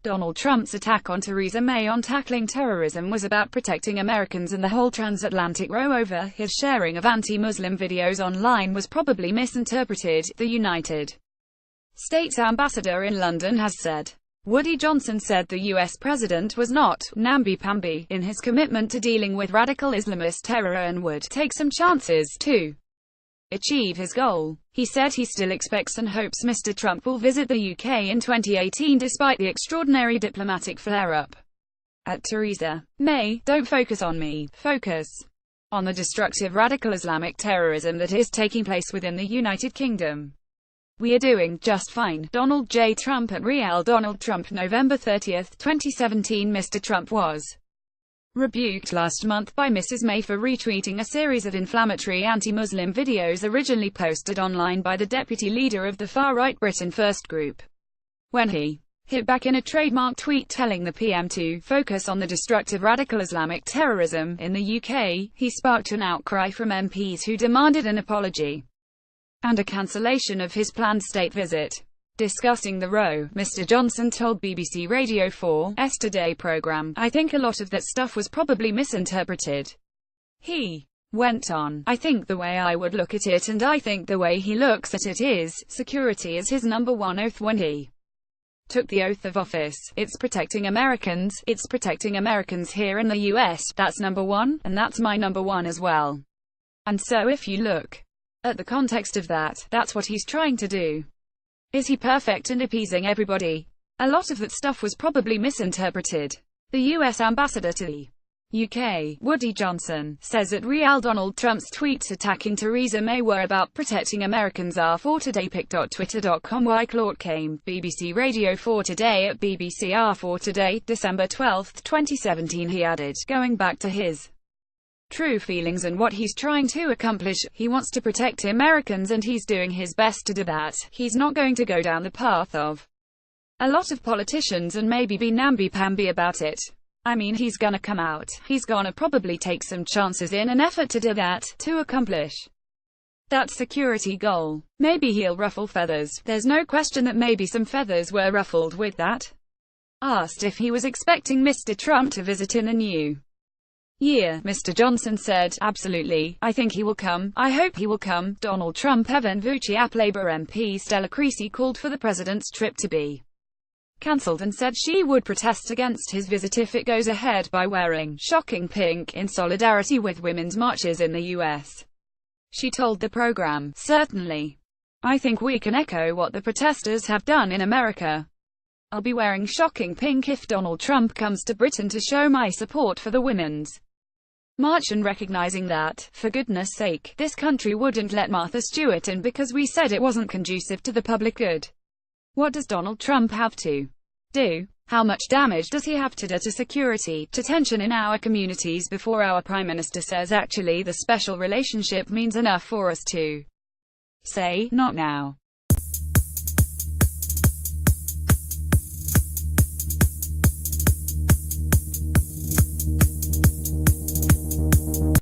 Donald Trump's attack on Theresa May on tackling terrorism was about protecting Americans, and the whole transatlantic row over his sharing of anti-Muslim videos online was probably misinterpreted, the United States ambassador in London has said. Woody Johnson said the US president was not nambypamby in his commitment to dealing with radical Islamist terror and would take some chances to achieve his goal. He said he still expects and hopes Mr. Trump will visit the UK in 2018 despite the extraordinary diplomatic flare-up. At Theresa May, don't focus on me, focus on the destructive radical Islamic terrorism that is taking place within the United Kingdom. We are doing just fine. Donald J. Trump at Real Donald Trump, November 30, 2017. Mr. Trump was rebuked last month by Mrs. May for retweeting a series of inflammatory anti-Muslim videos originally posted online by the deputy leader of the far-right Britain First group. When he hit back in a trademark tweet telling the PM to focus on the destructive radical Islamic terrorism in the UK, he sparked an outcry from MPs who demanded an apology and a cancellation of his planned state visit. Discussing the row, Mr. Johnson told BBC Radio 4's Today programme, "I think a lot of that stuff was probably misinterpreted." He went on, "I think the way I would look at it, and I think the way he looks at it, is, security is his number one oath when he took the oath of office. It's protecting Americans. It's protecting Americans here in the US. That's number one, and that's my number one as well. And so if you look at the context of that, that's what he's trying to do. Is he perfect and appeasing everybody? A lot of that stuff was probably misinterpreted." The US ambassador to the UK, Woody Johnson, says that Real Donald Trump's tweets attacking Theresa May were about protecting Americans. R4 Today pic.twitter.com Why Clark came, BBC Radio 4 Today at BBC R4 Today, December 12, 2017. He added, going back to his true feelings and what he's trying to accomplish, he wants to protect Americans and he's doing his best to do that. He's not going to go down the path of a lot of politicians and maybe be namby-pamby about it. I mean, he's gonna come out, he's gonna probably take some chances in an effort to do that, to accomplish that security goal. Maybe he'll ruffle feathers. There's no question that maybe some feathers were ruffled with that. Asked if he was expecting Mr. Trump to visit in the new year, Mr. Johnson said, "Absolutely. I think he will come. I hope he will come." Donald Trump. Evan Vucic. Labour MP Stella Creasy called for the president's trip to be cancelled and said she would protest against his visit if it goes ahead by wearing shocking pink in solidarity with women's marches in the US. She told the program, "Certainly. I think we can echo what the protesters have done in America. I'll be wearing shocking pink if Donald Trump comes to Britain to show my support for the women's march and recognizing that, for goodness sake, this country wouldn't let Martha Stewart in because we said it wasn't conducive to the public good." What does Donald Trump have to do? How much damage does he have to do to security, to tension in our communities before our Prime Minister says actually the special relationship means enough for us to say, not now?